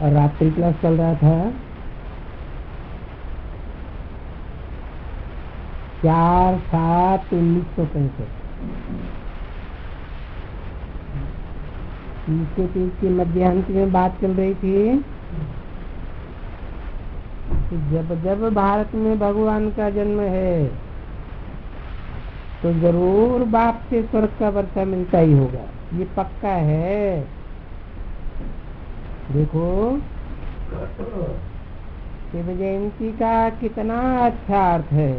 और रात्रि क्लास चल रहा था 4/7/1965। इसके तीज की मध्यांत में बात चल रही थी कि जब जब भारत में भगवान का जन्म है तो जरूर बाप से स्वर्ग का वर्षा मिलता ही होगा, ये पक्का है। देखो शिव जयंती का कितना अच्छा अर्थ है।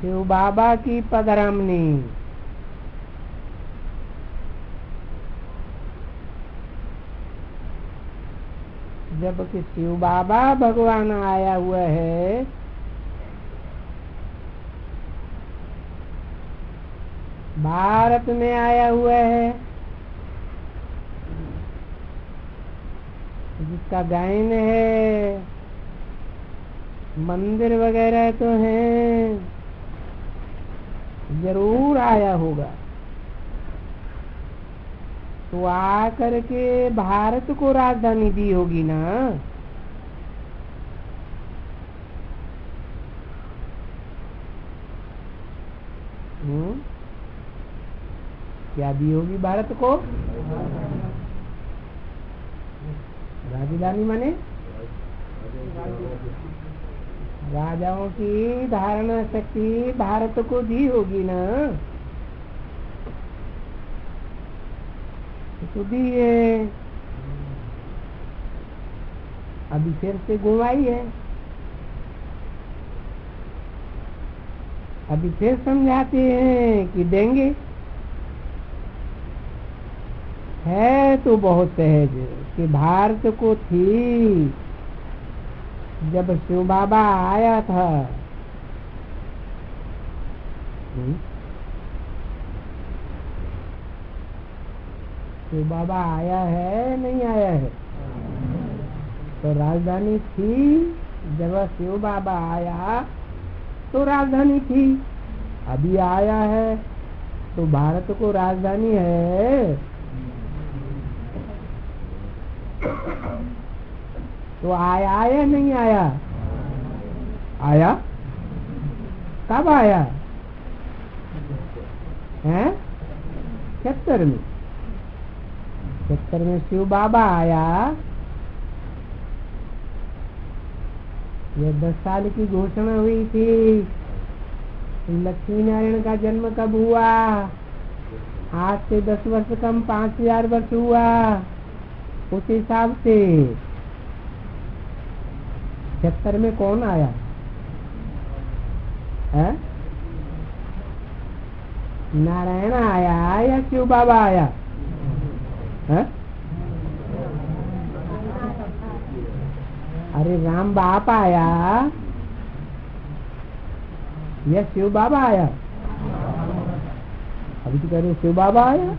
शिव बाबा की पधरामनी, जबकि शिव बाबा भगवान आया हुआ है भारत में आया हुआ है, जिसका गायन है, मंदिर वगैरह तो हैं, जरूर आया होगा। तो आकर के भारत को राजधानी दी होगी ना। क्या दी होगी भारत को? राजधानी माने राजाओं की धारणा शक्ति भारत को दी होगी ना। तो दी है, अभी फिर से घुमाई है, अभी फिर समझाते हैं कि देंगे। है तो बहुत सहज कि भारत को थी जब शिव बाबा आया था। शिव बाबा आया है नहीं आया है? तो राजधानी थी जब शिव बाबा आया तो राजधानी थी। अभी आया है तो भारत को राजधानी है। तो आया या नहीं आया? आया। कब आया है? 76 में। 76 में शिव बाबा आया। ये 10 साल की घोषणा हुई थी। लक्ष्मी नारायण का जन्म कब हुआ? आज से 10 वर्ष कम 5000 वर्ष हुआ। उस हिसाब से 76 में कौन आया है? नारायण आया या शिव बाबा आया है? अरे राम बाप आया या शिव बाबा आया? अभी तो कह रहे शिव बाबा आया।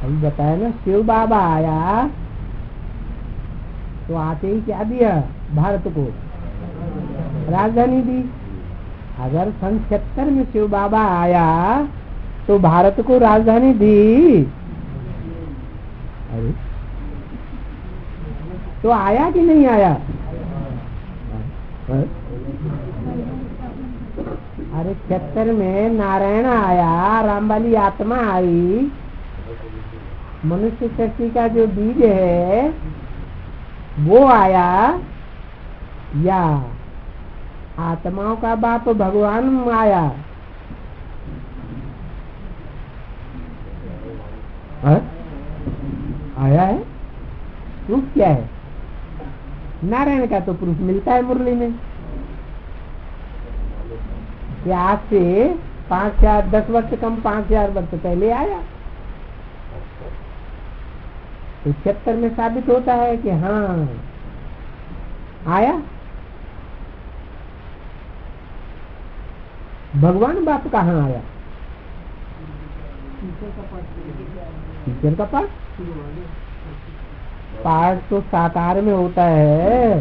अभी बताया ना शिव बाबा आया। तो आते ही क्या दिया भारत को? राजधानी दी। अगर सन 76 में शिव बाबा आया तो भारत को राजधानी दी। अरे तो आया कि नहीं आया? अरे 76 में नारायण आया, राम वाली आत्मा आई। मनुष्य शक्ति का जो बीज है वो आया या आत्माओं का बाप भगवान आया? आया है। प्रूफ क्या है? नारायण का तो प्रूफ मिलता है मुरली में कि आज से 5000 10 वर्ष कम 5000 वर्ष पहले आया। तो 76 में साबित होता है कि हाँ आया। भगवान बाप कहाँ आया? टीचर का पाठ। पाठ तो साकार में होता है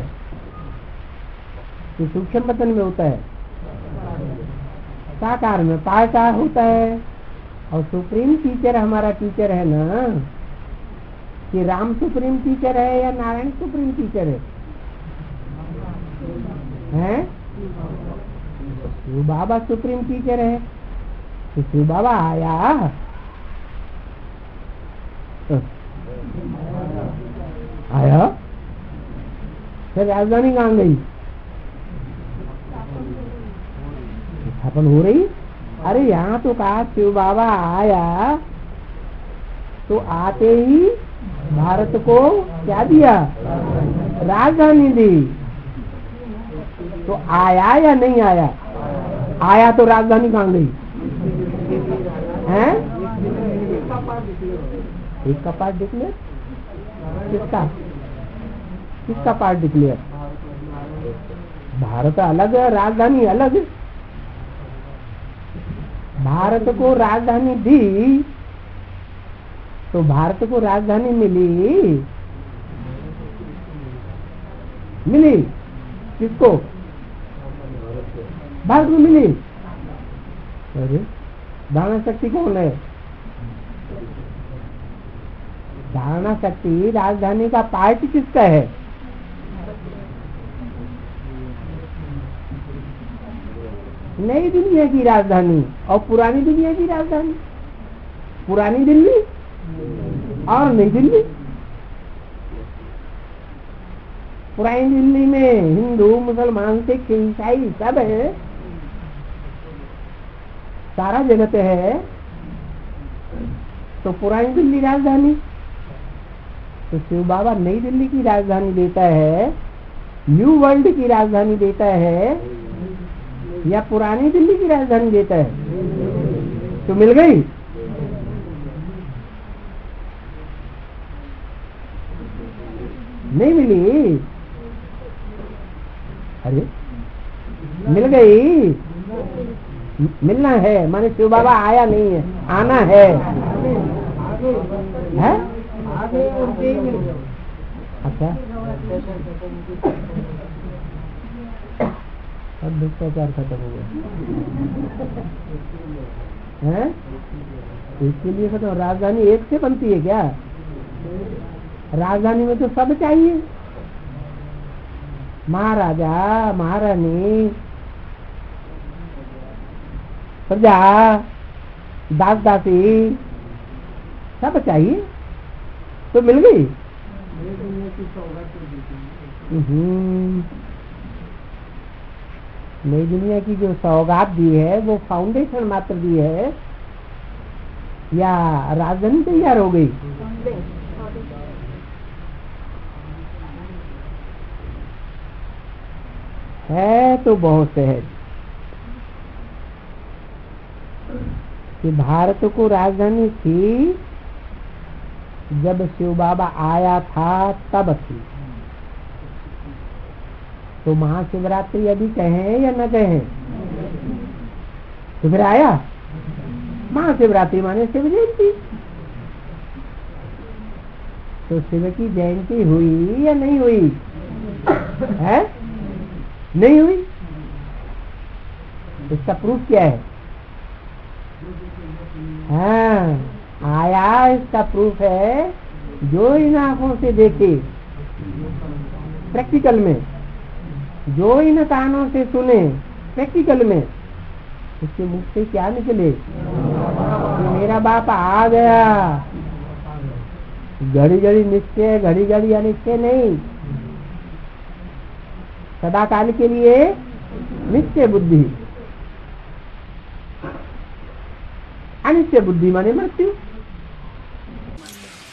कि सूक्ष्म वतन में होता है? साकार में पाकार होता है। और सुप्रीम टीचर हमारा टीचर है ना, कि राम सुप्रीम टीचर है या नारायण सुप्रीम टीचर है? हैं? शिव बाबा सुप्रीम टीचर है। तो शिव बाबा आया, आया, फिर राजधानी कहाँ गई? स्थापन हो रही। अरे यहाँ तो कहा शिव बाबा आया तो आते ही भारत को क्या दिया? राजधानी दी। तो आया या नहीं आया? आया तो राजधानी कहाँ गई? हैं? एक का पार्ट डिक्लेयर, किसका किसका पार्ट डिक्लेयर? भारत अलग है, राजधानी अलग है। भारत को राजधानी दी तो भारत को राजधानी मिली किसको? भारत को मिली। अरे धारणा शक्ति कौन है? धारणा शक्ति राजधानी का पार्ट किसका है? नई दुनिया की राजधानी और पुरानी दुनिया की राजधानी। पुरानी दिल्ली और नई दिल्ली। पुरानी दिल्ली में हिंदू, मुसलमान, सिख, ईसाई सब है, सारा जगत है। तो पुरानी दिल्ली राजधानी। तो शिव बाबा नई दिल्ली की राजधानी देता है, न्यू वर्ल्ड की राजधानी देता है, या पुरानी दिल्ली की राजधानी देता है? तो मिल गई। नहीं मिली। अरे मिल गई। मिलना है माने शिव बाबा आया नहीं है, आना है। है? अच्छा, अब भ्रष्टाचार खत्म हो गया है? इसके लिए खत्म। राजधानी एक से बनती है क्या? राजधानी में तो सब चाहिए, महाराजा, महारानी, प्रजा, दास दासी, सब चाहिए। तो मिल गई। नई दुनिया की जो सौगात दी है वो फाउंडेशन मात्र दी है या राजधानी तैयार हो गई? है तो बहुत सहज कि भारत को राजधानी थी जब शिव बाबा आया था, तब थी। तो महाशिवरात्रि अभी कहें या न कहें? तो फिर आया महाशिवरात्रि माने शिव जयंती। तो शिव की जयंती हुई या नहीं हुई? है? नहीं हुई। इसका प्रूफ क्या है? हाँ, आया इसका प्रूफ है जो इन आंखों से देखे प्रैक्टिकल में, जो इन कानों से सुने प्रैक्टिकल में, उसके मुख से क्या निकले कि मेरा बाप आ गया। घड़ी घड़ी निश्चय, घड़ी घड़ी अनिश्चय नहीं, सदा काल के लिए निश्चय बुद्धि। अनिश्चय बुद्धि माने मृत्यु।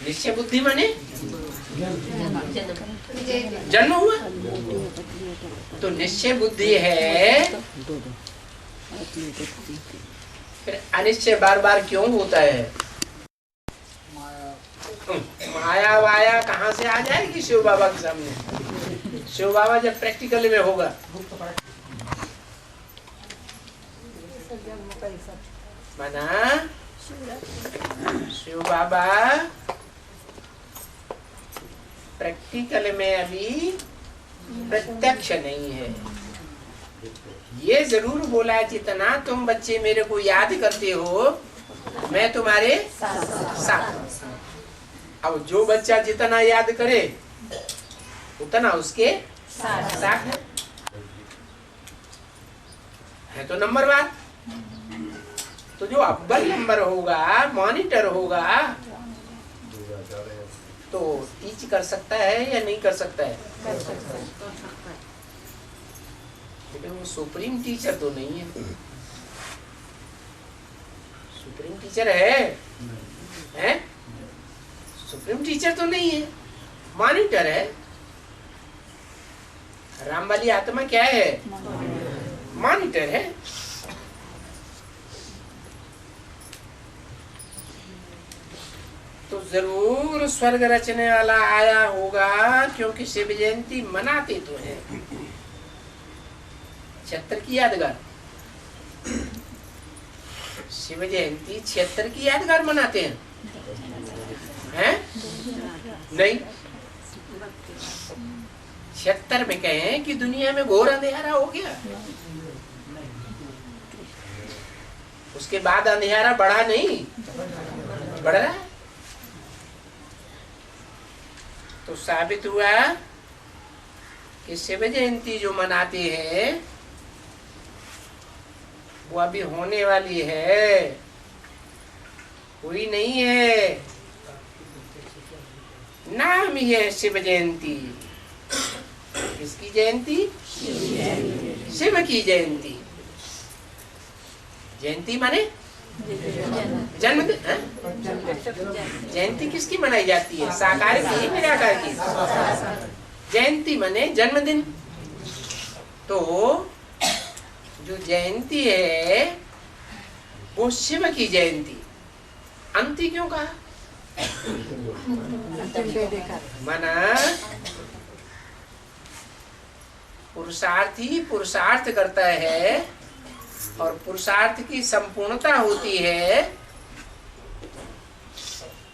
निश्चय बुद्धि माने जन्म हुआ। तो निश्चय बुद्धि है, फिर अनिश्चय बार बार क्यों होता है? माया वाया कहाँ से आ जाएगी शिव बाबा के सामने? शिव बाबा जब प्रैक्टिकल में होगा, माना शिव बाबा प्रैक्टिकल में अभी प्रत्यक्ष नहीं है, ये जरूर बोला, जितना तुम बच्चे मेरे को याद करते हो मैं तुम्हारे साथ। अब जो बच्चा जितना याद करे उतना उसके साथ है तो नंबर वन। तो जो अव्वल नंबर होगा, मॉनिटर होगा, तो टीच कर सकता है या नहीं कर सकता है? लेकिन वो सुप्रीम टीचर तो नहीं है। सुप्रीम टीचर है? सुप्रीम टीचर तो नहीं है, मॉनिटर है। राम वाली आत्मा क्या है? मॉनिटर है। तो जरूर स्वर्ग रचने वाला आया होगा, क्योंकि शिव जयंती मनाते तो है। क्षेत्र की यादगार, शिव जयंती क्षेत्र की यादगार मनाते हैं? नहीं। क्षेत्र में कहें कि दुनिया में घोर अंधेरा हो गया, उसके बाद अंधेरा बढ़ा नहीं, बढ़ रहा है। तो साबित हुआ कि शिव जयंती जो मनाते हैं वो अभी होने वाली है, हुई नहीं है। नाम ही है शिव जयंती। किसकी जयंती? शिव की जयंती। जयंती माने जन्मदिन। जयंती किसकी मनाई जाती है? साकार की, निराकार की? जयंती माने जन्मदिन। तो जो जयंती है वो शिव की जयंती। अंति क्यों कहा? माना पुरुषार्थी पुरुषार्थ करता है और पुरुषार्थ की संपूर्णता होती है,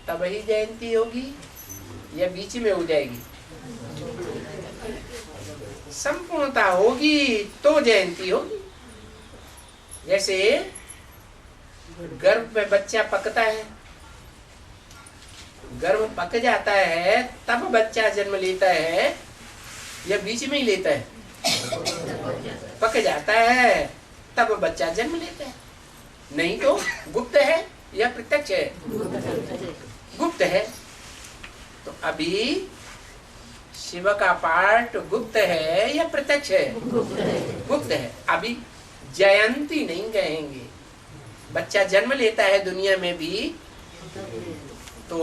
तब ही जयंती होगी या बीच में हो जाएगी? संपूर्णता होगी तो जयंती होगी। जैसे गर्भ में बच्चा पकता है, गर्भ पक जाता है तब बच्चा जन्म लेता है या बीच में ही लेता है? पक जाता है तब बच्चा जन्म लेता है। नहीं तो गुप्त है या प्रत्यक्ष है? गुप्त है। तो अभी शिव का पार्ट गुप्त है या प्रत्यक्ष है? गुप्त है। अभी जयंती नहीं कहेंगे। बच्चा जन्म लेता है दुनिया में भी तो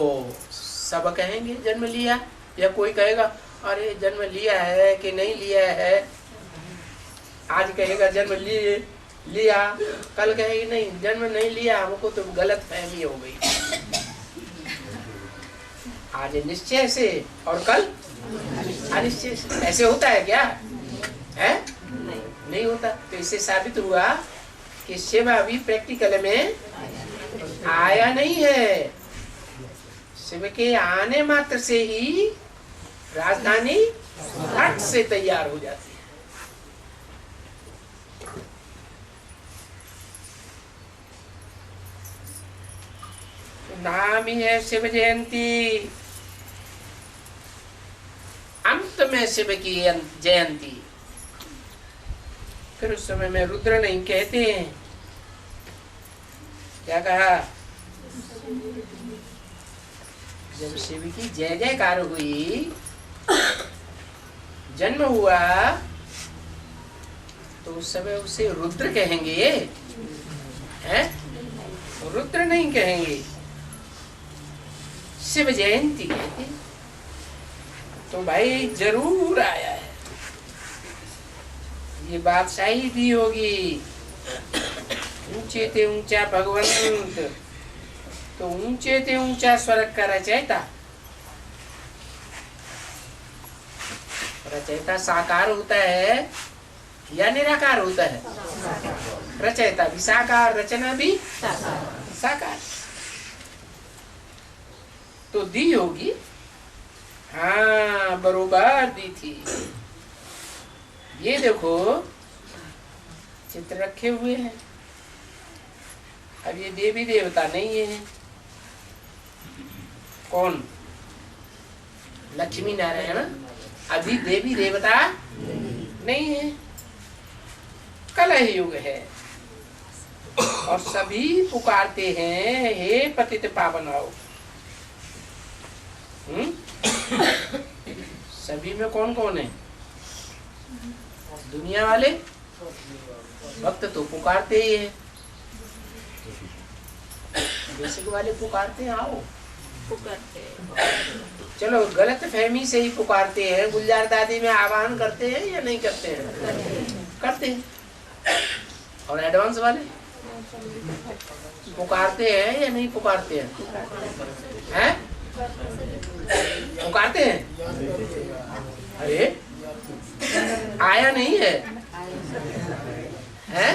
सब कहेंगे जन्म लिया, या कोई कहेगा अरे जन्म लिया है कि नहीं लिया है। आज कहेगा जन्म लिया, कल कहेगी नहीं जन्म नहीं लिया, हमको तो गलत फहमी हो गई। आज निश्चय से और कल अनिश्चय से। ऐसे होता है क्या? है? नहीं होता। तो इससे साबित हुआ कि शिव अभी प्रैक्टिकल में आया नहीं है। शिव के आने मात्र से ही राजधानी हट से तैयार हो जाती है। नाम ही है शिव जयंती। अंत में शिव की जयंती। फिर उस समय में रुद्र नहीं कहते हैं। क्या कहा? जब शिव की जय जयकार हुई, जन्म हुआ, तो उस समय उसे रुद्र कहेंगे, हैं? रुद्र नहीं कहेंगे, शिव जयंती कहते। तो भाई जरूर आया है। ये बादशाही दी होगी। ऊंचे ते ऊंचा भगवंत, तो ऊंचे ते ऊंचा स्वर्ग का रचयिता। रचयिता साकार होता है या निराकार होता है? रचयिता भी साकार, रचना भी साकार। तो दी होगी। हाँ, बरोबर दी थी। ये देखो चित्र रखे हुए हैं। अब ये देवी देवता नहीं है। कौन? लक्ष्मी नारायण अभी देवी देवता नहीं है। कलह युग है और सभी पुकारते हैं हे पतित पावन आओ। सभी में कौन कौन है? दुनिया वाले भक्त तो पुकारते ही है, बेसिक वाले पुकारते हैं आओ। चलो गलत फहमी से ही पुकारते हैं। गुलजार दादी में आह्वान करते हैं या नहीं करते हैं? करते हैं। और एडवांस वाले पुकारते हैं या नहीं पुकारते हैं? हैं? पुकारते हैं। अरे आया नहीं है? हैं?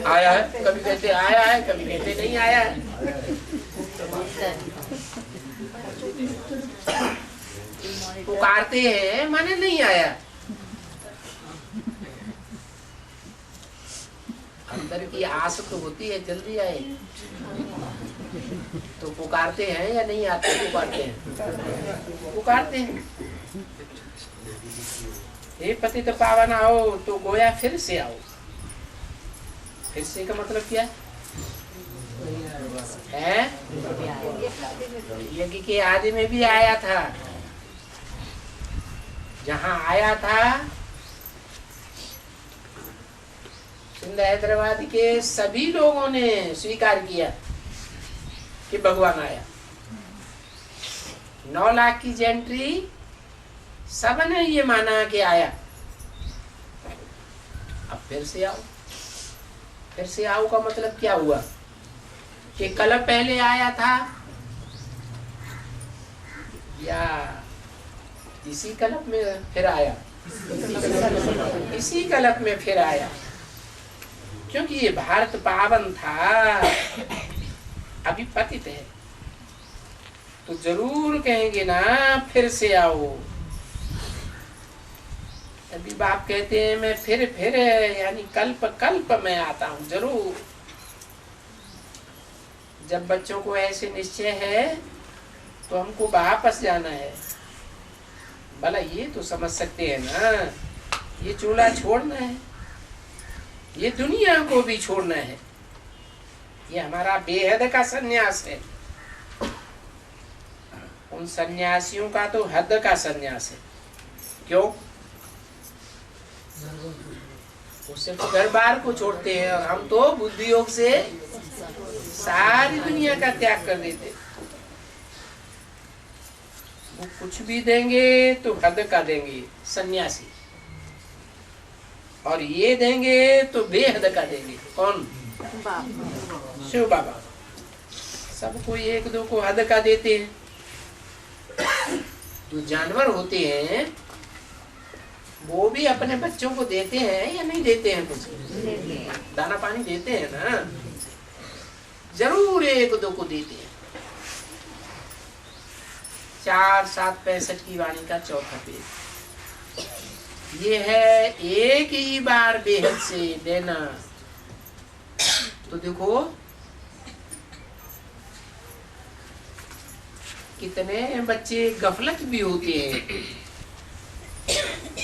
आया है। कभी कहते आया है, कभी कहते नहीं आया है। पुकारते हैं माने नहीं आया। अंदर की आस तो होती है जल्दी आए, तो पुकारते हैं या नहीं आते? पुकारते हैं, पुकारते हैं। हे पतित पावन आओ, तो गोया फिर से आओ। फिर से का मतलब क्या है? यज्ञ के आदि में भी आया था। जहाँ आया था सिंध हैदराबाद के सभी लोगों ने स्वीकार किया कि भगवान आया। 9 लाख की जेंट्री सबने ये माना कि आया। अब फिर से आओ। फिर से आओ का मतलब क्या हुआ कि कल पहले आया था या इसी कल्प में फिर आया? इसी कल्प में फिर आया, क्योंकि ये भारत पावन था, अभी पतित है, तो जरूर कहेंगे ना फिर से आओ। अभी बाप कहते हैं मैं फिर यानी कल्प कल्प में आता हूँ जरूर। जब बच्चों को ऐसे निश्चय है तो हमको वापस जाना है। भला ये तो समझ सकते हैं ना, ये चूल्हा छोड़ना है, ये दुनिया को भी छोड़ना है। ये हमारा बेहद का सन्यास है। उन सन्यासियों का तो हद का सन्यास है। क्यों? वो सिर्फ घर बार को छोड़ते हैं और हम तो बुद्धि योग से सारी दुनिया का त्याग कर देते। वो कुछ भी देंगे तो हद का देंगे, सन्यासी, और ये देंगे तो बेहद का देंगे। कौन? शिव बाबा। सबको एक दो को हद का देते हैं। जो जानवर होते हैं वो भी अपने बच्चों को देते हैं या नहीं देते हैं? कुछ दाना पानी देते हैं ना, जरूर एक दो को देते हैं। 4-7-65 की वाणी का चौथा पेज ये है, एक ही बार बेहद से देना। तो देखो कितने बच्चे गफलत भी होते हैं,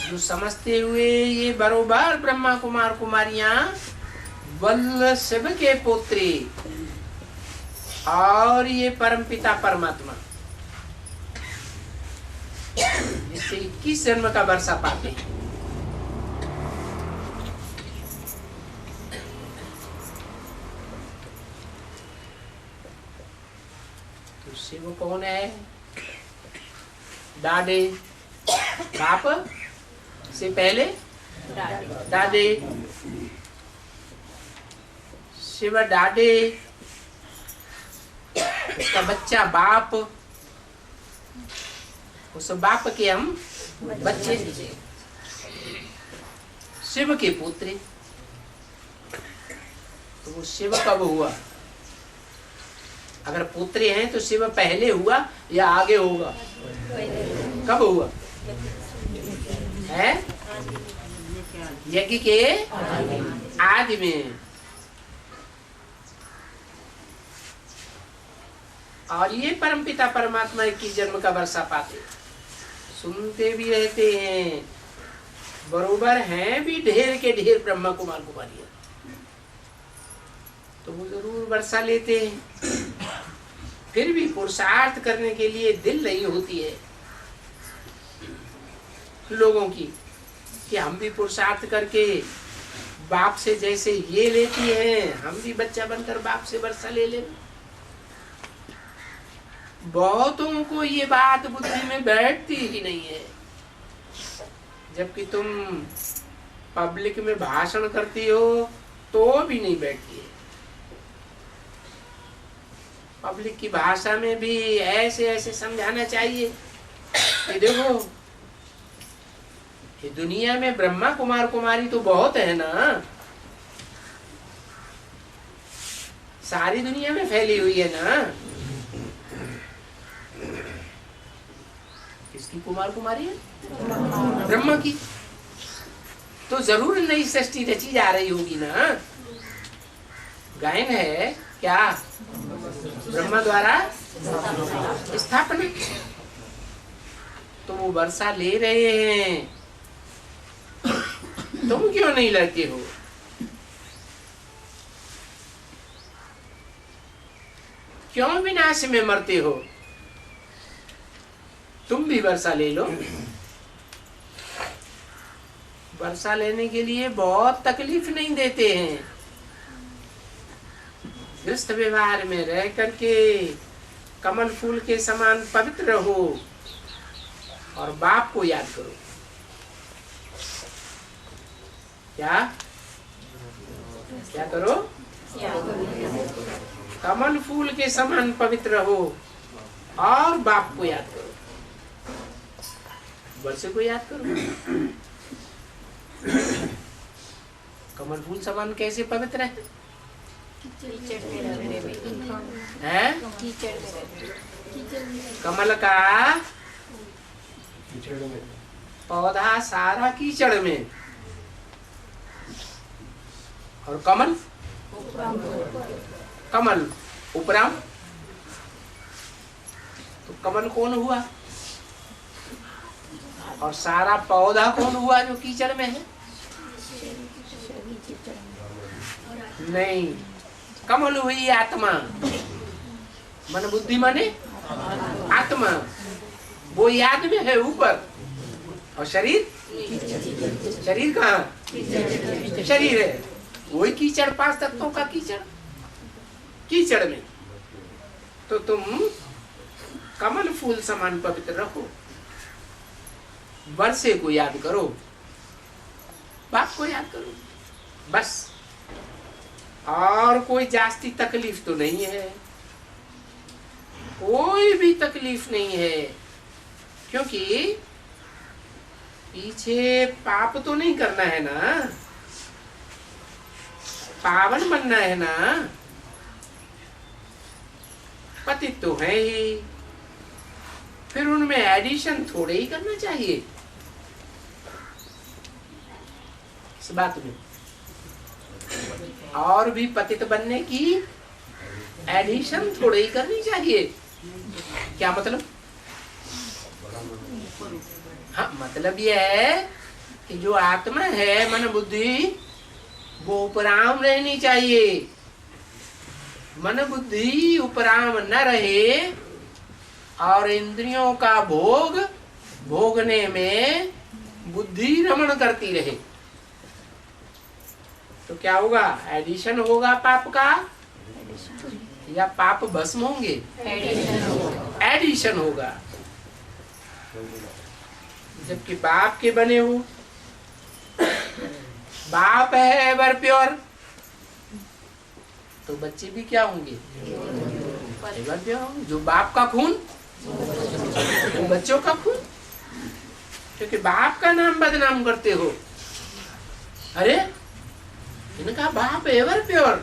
जो समझते हुए ये बरोबर ब्रह्मा कुमार कुमारियां बल्ल शिव के पुत्री और ये परमपिता परमात्मा, जिससे 21 जन्म का वर्षा पाते हैं। तो शिव कौन है? दादे, बाप से पहले दादे। शिव दादे, उसका बच्चा बाप, उस बाप के हम बच्चे, शिव के पुत्र। तो वो शिव कब हुआ? अगर पुत्र हैं तो शिव पहले हुआ या आगे होगा? कब हुआ है? यज्ञ के आदि में। और ये परमपिता परमात्मा की जन्म का वर्षा पाते, सुनते भी रहते हैं, बरोबर हैं भी ढेर के ढेर ब्रह्मा कुमार कुमारियां, तो वो जरूर वर्षा लेते हैं। फिर भी पुरुषार्थ करने के लिए दिल नहीं होती है लोगों की कि हम भी पुरुषार्थ करके बाप से जैसे ये लेती हैं, हम भी बच्चा बनकर बाप से वर्षा ले लें। बहुतों को ये बात बुद्धि में बैठती ही नहीं है, जबकि तुम पब्लिक में भाषण करती हो तो भी नहीं बैठती है। पब्लिक की भाषा में भी ऐसे ऐसे समझाना चाहिए कि देखो ये दुनिया में ब्रह्मा कुमार कुमारी तो बहुत है ना, सारी दुनिया में फैली हुई है ना। किसकी कुमार कुमारी है? ब्रह्मा की। तो जरूर नई सृष्टि रची जा रही होगी ना। गायन है क्या? ब्रह्मा द्वारा स्थापना। तो वो वर्षा ले रहे हैं, तुम क्यों नहीं लेते हो? क्यों विनाश में मरते हो? तुम भी वर्षा ले लो। वर्षा लेने के लिए बहुत तकलीफ नहीं देते हैं। गृहस्थ व्यवहार में रह करके कमल फूल के समान पवित्र रहो और बाप को याद करो। क्या क्या करो? कमल फूल के समान पवित्र रहो और बाप को याद करो, वर्षे को याद करो। कमल फूल समान कैसे पवित्र है? कमल का पौधा सारा कीचड़ में, और कमल कमल उपराम। तो कमल कौन हुआ और सारा पौधा कौन हुआ जो कीचड़ में है? नहीं, कमल हुई आत्मा। मन बुद्धि माने आत्मा, वो याद में है ऊपर। और शरीर, शरीर कहाँ? शरीर है वही कीचड़, 5 तत्वों का कीचड़, कीचड़ में। तो तुम कमल फूल समान पवित्र रहो, वर्षे को याद करो, बाप को याद करो, बस। और कोई जास्ती तकलीफ तो नहीं है, कोई भी तकलीफ नहीं है, क्योंकि पीछे पाप तो नहीं करना है ना, पावन बनना है ना। पतित तो है ही, फिर उनमें एडिशन थोड़े ही करना चाहिए इस बात में। और भी पतित बनने की एडिशन थोड़े ही करनी चाहिए। क्या मतलब? हाँ, मतलब यह है कि जो आत्मा है, मन बुद्धि, वो उपराम रहनी चाहिए। मन बुद्धि उपराम न रहे और इंद्रियों का भोग भोगने में बुद्धि रमण करती रहे, तो क्या होगा? एडिशन होगा पाप का, या पाप भस्म होंगे? एडिशन होगा। जबकि बाप के बने हो, बाप है एवर प्योर, तो बच्चे भी क्या होंगे? एवर प्योर होंगे। जो बाप का खून, वो बच्चों का खून। क्योंकि बाप का नाम बदनाम करते हो, अरे इनका बाप एवर प्योर,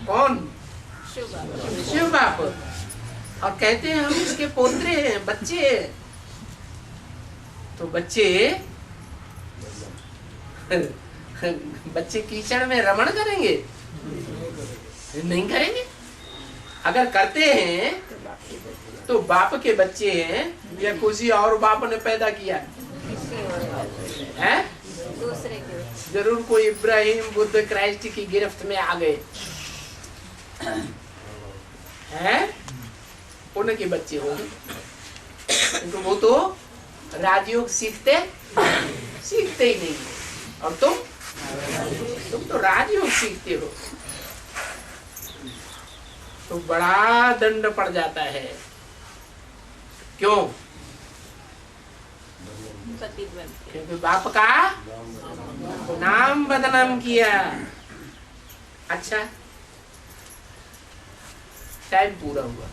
कौन? शिव बाप। और कहते हैं हम इसके पोतरे हैं, बच्चे हैं। तो बच्चे बच्चे कीचड़ में रमण करेंगे? नहीं करेंगे। अगर करते हैं तो बाप के बच्चे हैं या किसी और बाप ने पैदा किया है? दूसरे के जरूर कोई इब्राहिम बुद्ध क्राइस्ट की गिरफ्त में आ गए हैं, उनके बच्चे होंगे। तो वो तो राजयोग सीखते ही नहीं। और तुम तो राजयोग सीखते हो, तो बड़ा दंड पड़ जाता है। क्यों? क्योंकि बाप का नाम बदनाम किया। अच्छा, टाइम पूरा हुआ।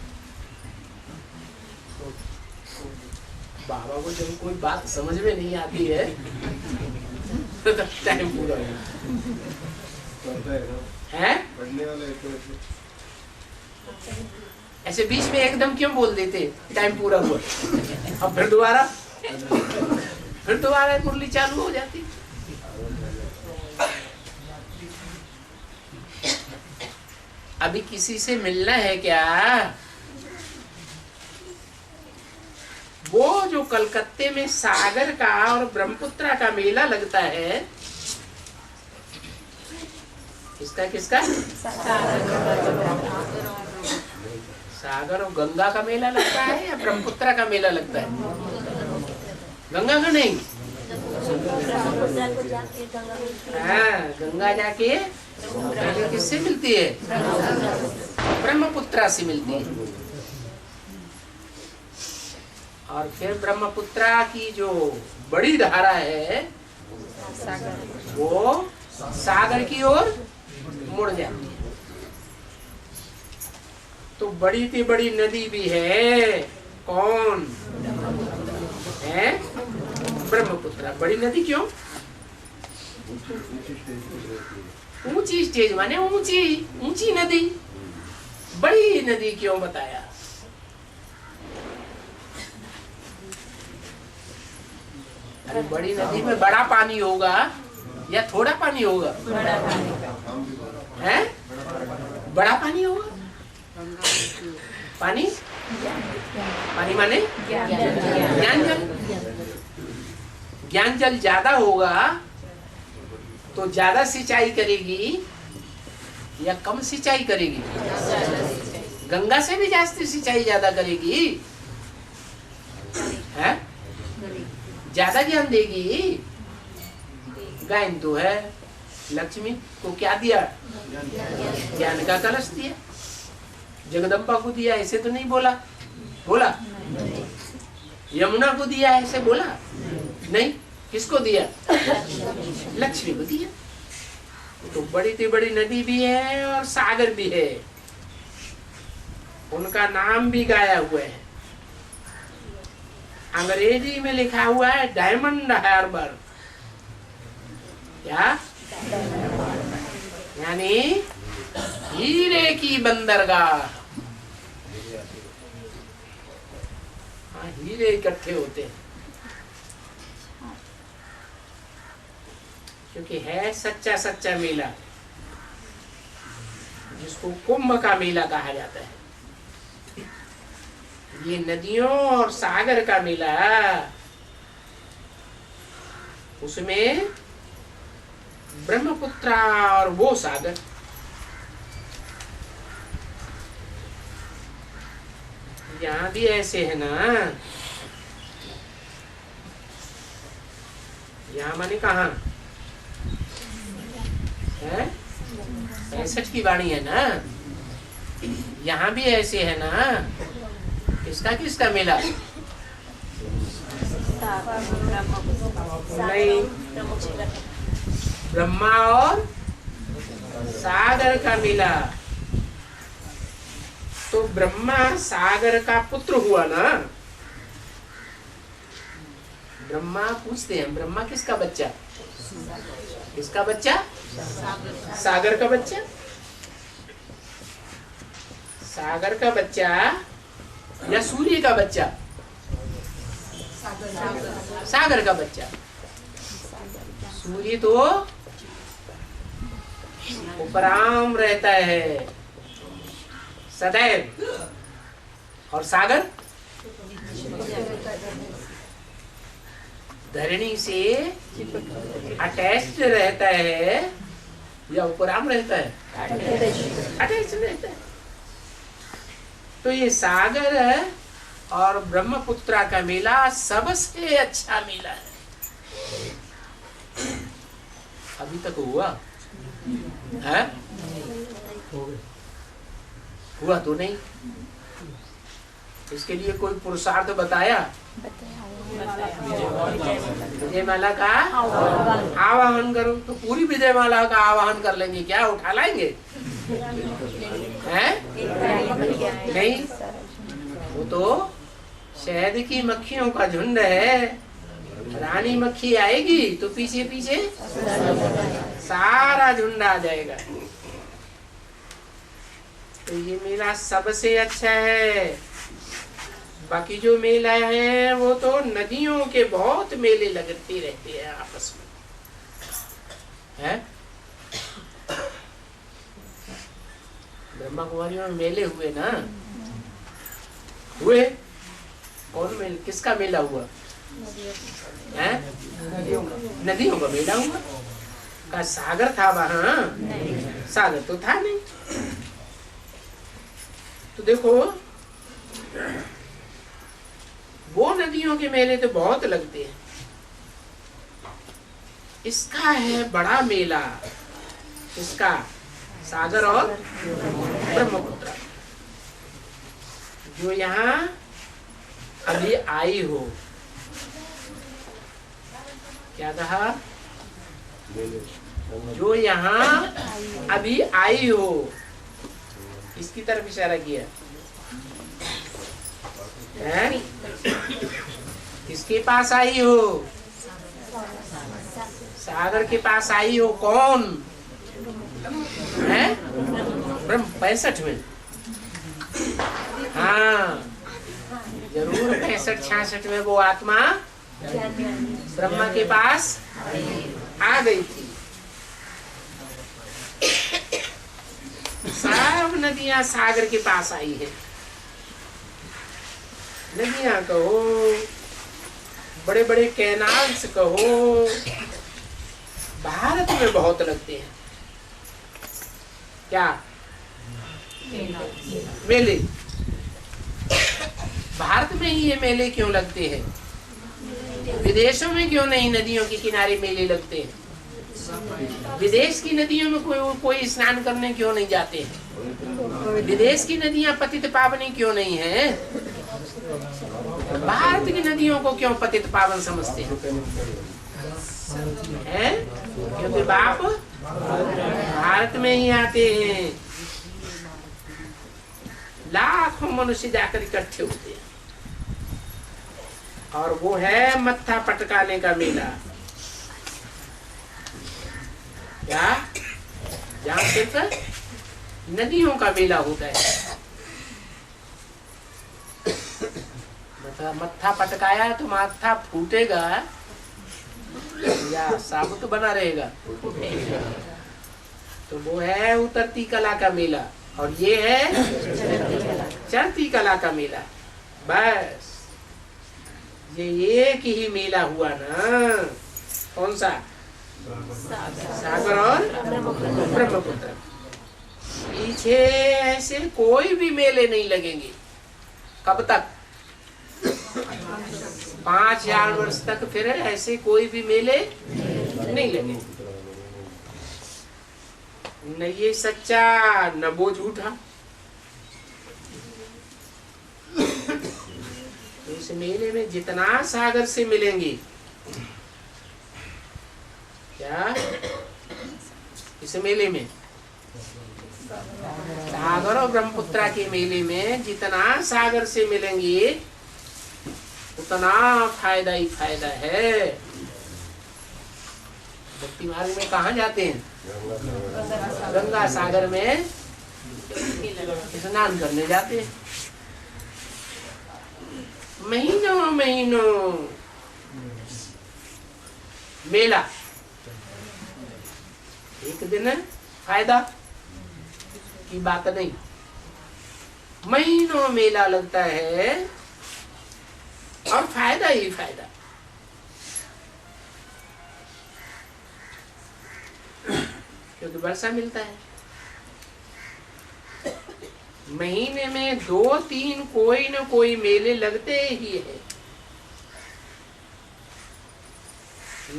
बाबा को जब कोई बात समझ में नहीं आती है तो टाइम पूरा हुआ है। ऐसे बीच में एकदम क्यों बोल देते टाइम पूरा हुआ? अब फिर दोबारा मुरली चालू हो जाती। अभी किसी से मिलना है क्या? वो जो कलकत्ते में सागर का और ब्रह्मपुत्रा का मेला लगता है, किसका? सागर और गंगा का मेला लगता है या ब्रह्मपुत्रा का मेला लगता है? गंगा का नहीं। हाँ, गंगा जाके किससे मिलती है? ब्रह्मपुत्रा से मिलती है। और फिर ब्रह्मपुत्रा की जो बड़ी धारा है वो सागर की ओर मुड़ जाती है। तो बड़ी से बड़ी नदी भी है, कौन है? ब्रह्मपुत्रा। बड़ी नदी क्यों? ऊंची स्टेज माने ऊंची नदी। बड़ी नदी क्यों बताया? अरे बड़ी नदी में बड़ा पानी होगा या थोड़ा पानी होगा? है? बड़ा पानी होगा। पानी माने ज्ञान जल ज्यादा होगा तो ज्यादा सिंचाई करेगी या कम सिंचाई करेगी? गंगा से भी जास्ती सिंचाई ज्यादा करेगी, है? ज्यादा ज्ञान देगी। गायन तो है, लक्ष्मी को क्या दिया? ज्ञान का कलश दिया। जगदम्बा को दिया ऐसे तो नहीं बोला? यमुना को दिया ऐसे बोला? नहीं। किसको दिया? लक्ष्मी को दिया। तो बड़ी से बड़ी नदी भी है और सागर भी है, उनका नाम भी गाया हुआ है। अंग्रेजी में लिखा हुआ है डायमंड हार्बर। क्या? यानी हीरे की बंदरगाह। हाँ, हीरे इकट्ठे होते हैं क्योंकि है सच्चा मेला, जिसको कुंभ का मेला कहा जाता है। ये नदियों और सागर का मेला, उसमें ब्रह्मपुत्रा और वो सागर। यहाँ भी ऐसे है ना। यहाँ माने कहाँ है? 65 की वाणी है ना। यहाँ भी ऐसे है ना। किसका मेला? नहीं, ब्रह्मा और सागर का मेला। तो ब्रह्मा सागर का पुत्र हुआ ना। ब्रह्मा पूछते हैं, ब्रह्मा किसका बच्चा? किसका बच्चा? सागर का बच्चा। सागर का बच्चा या सूर्य का बच्चा? सागर का बच्चा। सूर्य तो उपराम रहता है सदैव, और सागर धरणी से अटैच्ड रहता है या उपराम रहता है? अटैच्ड रहता है। तो ये सागर है और ब्रह्मपुत्रा का मेला सबसे अच्छा मेला है। अभी तक हुआ है? हुआ तो नहीं। इसके लिए कोई पुरुषार्थ बताया? विजय माला का आवाहन करो। तो पूरी विजय माला का आवाहन कर लेंगे क्या? उठा लाएंगे? हैं? नहीं, वो तो शहद की मक्खियों का झुंड है। रानी मक्खी आएगी तो पीछे पीछे सारा झुंड आ जाएगा। तो ये मेला सबसे अच्छा है। बाकी जो मेला है वो तो नदियों के बहुत मेले लगते रहते हैं आपस में, है? ब्रह्मा कुमारी में मेले हुए ना? हुए? कौन मेले? किसका मेला हुआ है? नदियों का मेला हुआ। का सागर था वहां? सागर तो था नहीं। तो देखो, वो नदियों के मेले तो बहुत लगते हैं। इसका है बड़ा मेला, इसका सागर और ब्रह्मपुत्र। जो यहाँ अभी आई हो, क्या कहा? जो यहाँ अभी आई हो, इसकी तरफ इशारा किया है। किसके पास आई हो? सागर के पास आई हो। कौन है? ब्रह्म 65 में। हाँ, जरूर 65-66 में वो आत्मा ब्रह्मा के पास आ गई थी। सब नदियां सागर के पास आई है। नदियां कहो, बड़े बड़े कैनाल्स कहो, भारत में बहुत लगते हैं। क्या मेले? भारत में ही ये मेले क्यों लगते हैं? विदेशों में क्यों नहीं नदियों के किनारे मेले लगते हैं? विदेश की नदियों में कोई स्नान करने क्यों नहीं जाते हैं? विदेश की नदियां पतित पावनी क्यों नहीं है? भारत की नदियों को क्यों पतित पावन समझते हैं? क्योंकि बाप भारत में ही आते हैं। लाखों मनुष्य जाकर इकट्ठे होते हैं। और वो है मत्था पटकाने का मेला। क्या? जहाँ सिर्फ नदियों का मेला होता है। मत्था पटकाया तो माथा फूटेगा या साबुत बना रहेगा? तो वो है उतरती कला का मेला, और ये है चढ़ती कला का मेला। बस ये एक ही मेला हुआ ना। कौन सा? सागर और ब्रह्मपुत्र। पीछे ऐसे कोई भी मेले नहीं लगेंगे। कब तक? 5000 वर्ष तक फिर ऐसे कोई भी मेले नहीं लगे। न ये सच्चा न वो झूठा। इस मेले में जितना सागर से मिलेंगे, क्या इस मेले में सागर और ब्रह्मपुत्रा के मेले में जितना सागर से मिलेंगे उतना फायदा ही फायदा है। भक्ति मार्ग में कहाँ जाते हैं? गंगा सागर में स्नान करने जाते हैं। महीनों महीनों मेला। एक दिन फायदा की बात नहीं। महीनों मेला लगता है और फायदा ही फायदा। क्योंकि वर्षा मिलता है। महीने में 2-3 कोई न कोई मेले लगते ही है।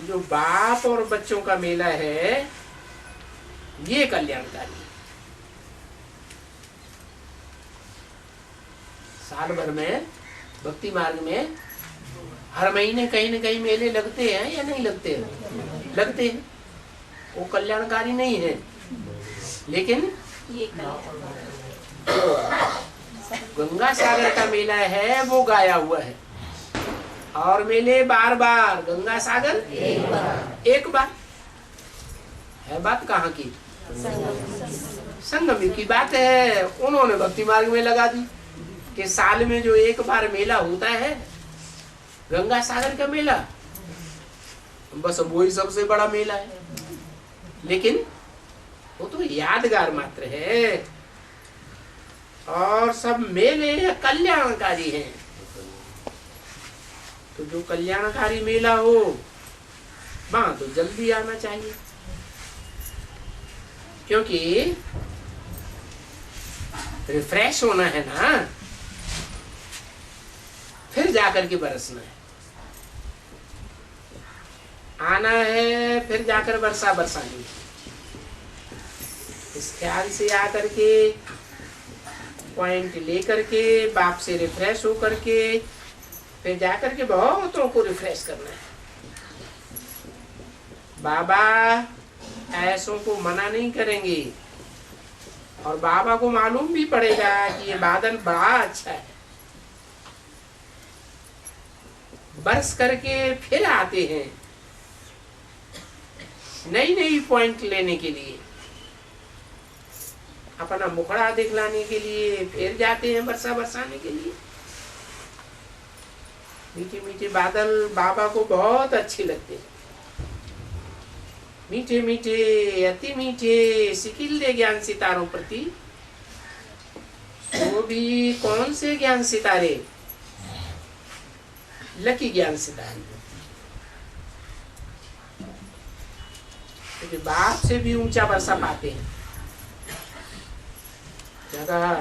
जो बाप और बच्चों का मेला है ये कल्याणकारी है। साल भर में भक्ति मार्ग में हर महीने कहीं न कहीं मेले लगते हैं या नहीं लगते हैं? लगते हैं। वो कल्याणकारी नहीं है, लेकिन ये गंगा सागर का मेला है वो गाया हुआ है। और मेले बार बार, गंगा सागर एक बार। है बात कहाँ की? संगम की बात है। उन्होंने भक्ति मार्ग में लगा दी कि साल में जो एक बार मेला होता है गंगा सागर का मेला, बस वही सबसे बड़ा मेला है। लेकिन वो तो यादगार मात्र है। और सब मेले कल्याणकारी हैं। तो जो कल्याणकारी मेला हो वहां तो जल्दी आना चाहिए, क्योंकि रिफ्रेश होना है ना, फिर जाकर के बरसना है। आना है फिर जाकर वर्षा बरसानी। इस ख्याल से आकर के पॉइंट लेकर के बाप से रिफ्रेश होकर के फिर जाकर के बहुतों को रिफ्रेश करना है। बाबा ऐसों को मना नहीं करेंगे, और बाबा को मालूम भी पड़ेगा कि ये बादल बड़ा अच्छा है। बरस करके फिर आते हैं नई नई पॉइंट लेने के लिए, अपना मुखड़ा दिखलाने के लिए फिर जाते हैं वर्षा बरसाने के लिए। मीठे मीठे बादल बाबा को बहुत अच्छे लगते हैं। मीठे मीठे अति मीठे सिकिल्ले ज्ञान सितारों प्रति। वो भी कौन से ज्ञान सितारे? लकी ज्ञान सितारे। क्योंकि बाप से भी ऊंचा वर्षा पाते हैं। जगह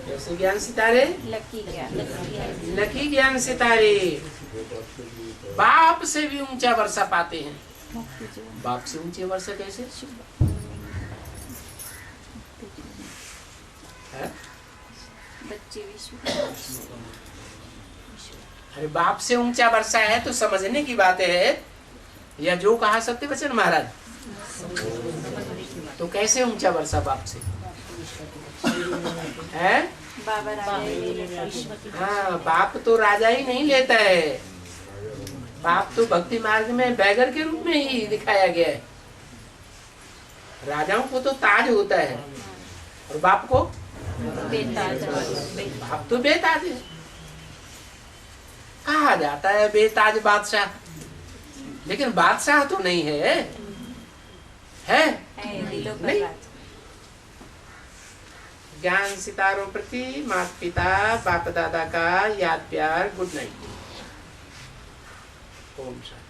कैसे ज्ञान सितारे? लकी ज्ञान सितारे बाप से भी ऊंचा वर्षा पाते हैं। बाप से ऊंचे वर्षा कैसे? अरे बाप से ऊंचा वर्षा है तो समझने की बात है, या जो कहा सत्यवचन महाराज, तो कैसे ऊंचा वर्षा बाप से है? हाँ, बाप तो राजा ही नहीं लेता है। बाप तो भक्ति मार्ग में बैगर के रूप में ही दिखाया गया है। राजाओं को तो ताज होता है और बाप को बेताज। बाप तो बेताज है। कहा जाता है बेताज बादशाह, लेकिन बादशाह तो नहीं है, है? नहीं। ज्ञान सितारों प्रति माता पिता बाप दादा का याद प्यार। Good night. ओम शांति।